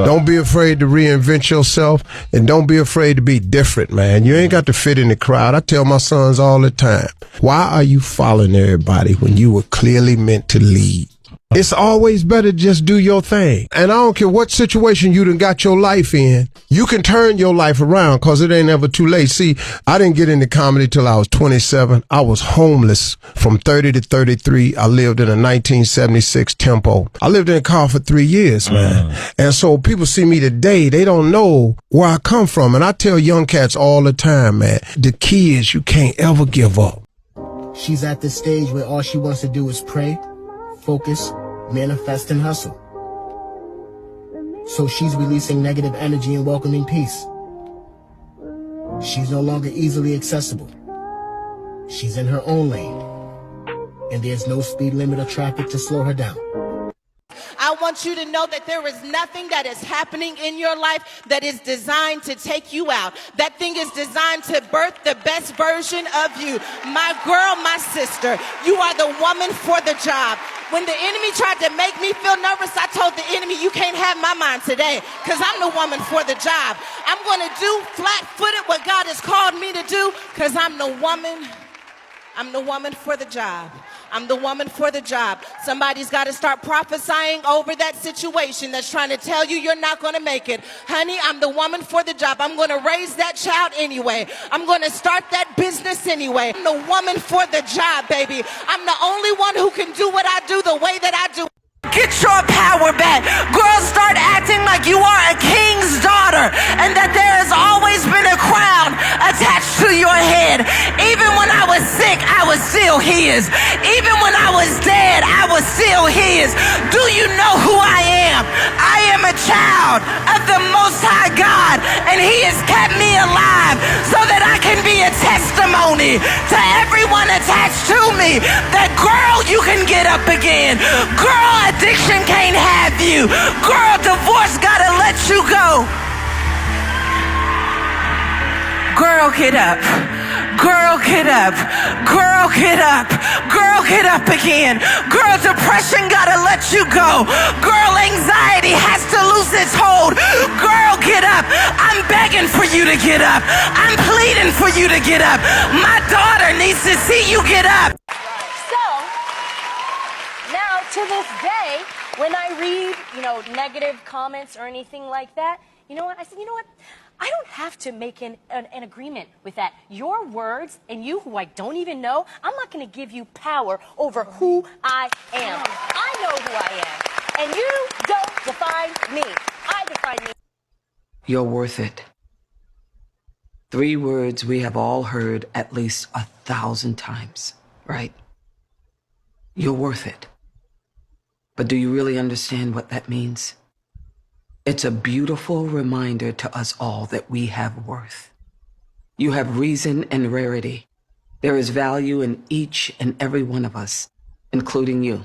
Don't be afraid to reinvent yourself, and don't be afraid to be different, man. You ain't got to fit in the crowd. I tell my sons all the time, why are you following everybody when you were clearly meant to lead? It's always better to just do your thing. And I don't care what situation you done got your life in, you can turn your life around, because it ain't ever too late. See, I didn't get into comedy till I was 27. I was homeless from 30 to 33. I lived in a 1976 Tempo. I lived in a car for 3 years, man. And so people see me today, they don't know where I come from. And I tell young cats all the time, man, the key is you can't ever give up. She's at the stage where all she wants to do is pray, focus, manifest, and hustle. So she's releasing negative energy and welcoming peace. She's no longer easily accessible. She's in her own lane, and there's no speed limit or traffic to slow her down. I want you to know that there is nothing that is happening in your life that is designed to take you out. That thing is designed to birth the best version of you. My girl, my sister, you are the woman for the job. When the enemy tried to make me feel nervous, I told the enemy, you can't have my mind today, because I'm the woman for the job. I'm going to do flat-footed what God has called me to do, because I'm the woman. I'm the woman for the job. I'm the woman for the job. Somebody's got to start prophesying over that situation that's trying to tell you you're not going to make it. Honey, I'm the woman for the job. I'm going to raise that child anyway. I'm going to start that business anyway. I'm the woman for the job, baby. I'm the only one who can do what I do the way that I do. Get your power back. Girls, start acting like you are a king's daughter and that there has always been a crown attached to your head. Even when I was sick, I was still his. Even when I was dead, I was still his. Do you know who I am? I am a child of the Most High God, and he has kept me alive so that I can be a testimony to everyone attached to me that, girl, you can get up again. Girl, addiction can't have you. Girl, divorce gotta let you go. Girl, get up. Girl, get up. Girl, get up. Girl, get up again. Girl, depression gotta let you go. Girl, anxiety has to lose its hold. Girl, get up. I'm begging for you to get up. I'm pleading for you to get up. My daughter needs to see you get up. So, now to this day, when I read, negative comments or anything like that, you know what? I said, you know what? I don't have to make an agreement with that. Your words, and you who I don't even know, I'm not going to give you power over who I am. I know who I am. And you don't define me. I define me. You're worth it. 3 words we have all heard at least 1,000 times, right? You're worth it. But do you really understand what that means? It's a beautiful reminder to us all that we have worth. You have reason and rarity. There is value in each and every one of us, including you.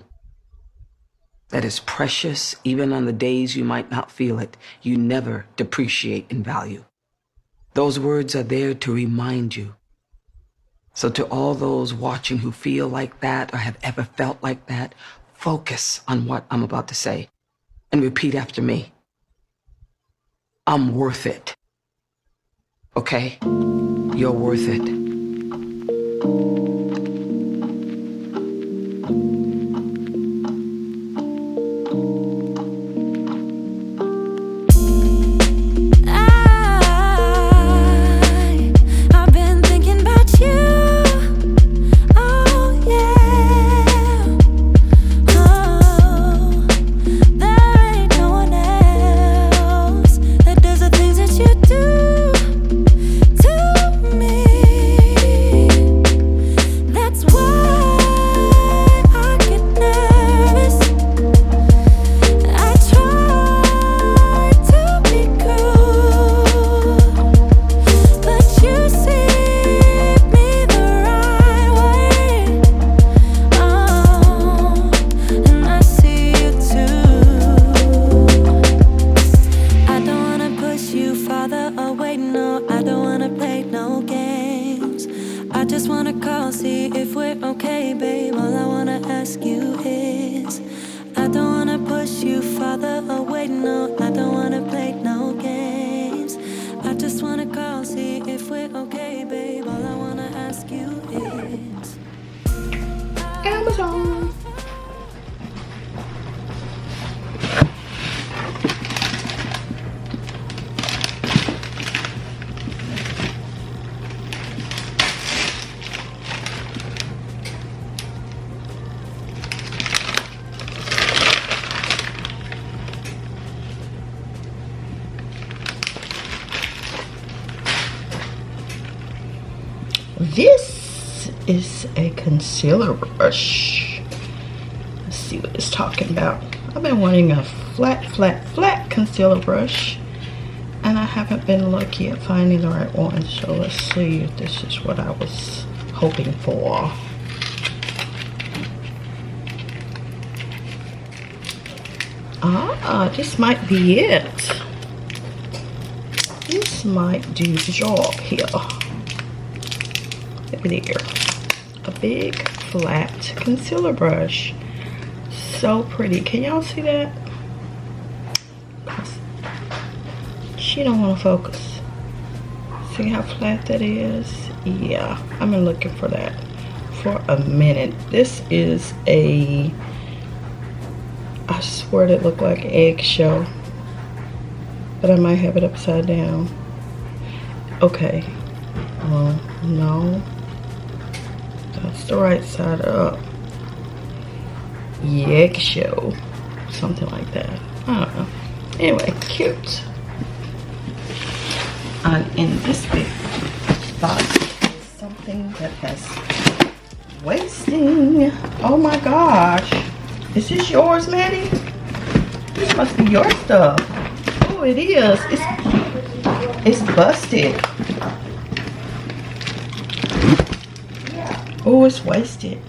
That is precious even on the days you might not feel it. You never depreciate in value. Those words are there to remind you. So to all those watching who feel like that or have ever felt like that, focus on what I'm about to say and repeat after me. I'm worth it. Okay? You're worth it. See if we're okay, babe. All I wanna ask you is, I don't wanna push you farther away, no. I don't wanna play no games. I just wanna call, see if we're okay, babe. All I wanna ask you is Amazon. This is a concealer brush. Let's see what it's talking about. I've been wanting a flat concealer brush, and I haven't been lucky at finding the right one. So let's see if this is what I was hoping for. Ah, this might be it. This might do the job here. There, a big flat concealer brush. So pretty. Can y'all see that? She don't want to focus. See how flat that is? Yeah, I've been looking for that for a minute. This is a, I swear it looked like eggshell, but I might have it upside down. Okay, well, no. That's the right side up. Eggshell. Something like that. I don't know. Anyway, cute. And in this big box is something that has wasting. Oh my gosh. Is this yours, Maddie? This must be your stuff. Oh, it is. It's busted. Oh, it's wasted.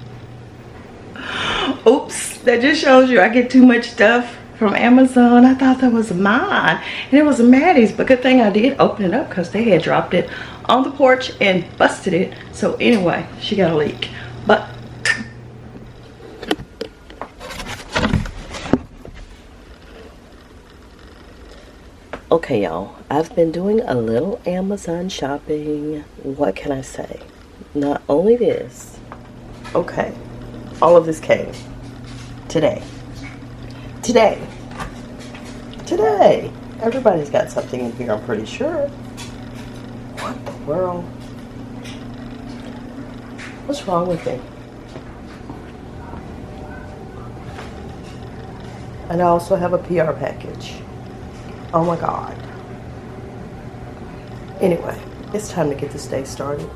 Oops, that just shows you I get too much stuff from Amazon. I thought that was mine, and it was Maddie's, but good thing I did open it up because they had dropped it on the porch and busted it. So anyway, she got a leak. But okay, y'all, I've been doing a little Amazon shopping. What can I say? Not only this, okay, all of this came today. Everybody's got something in here, I'm pretty sure. What the world? What's wrong with me? And I also have a PR package. Oh my God. Anyway, it's time to get this day started.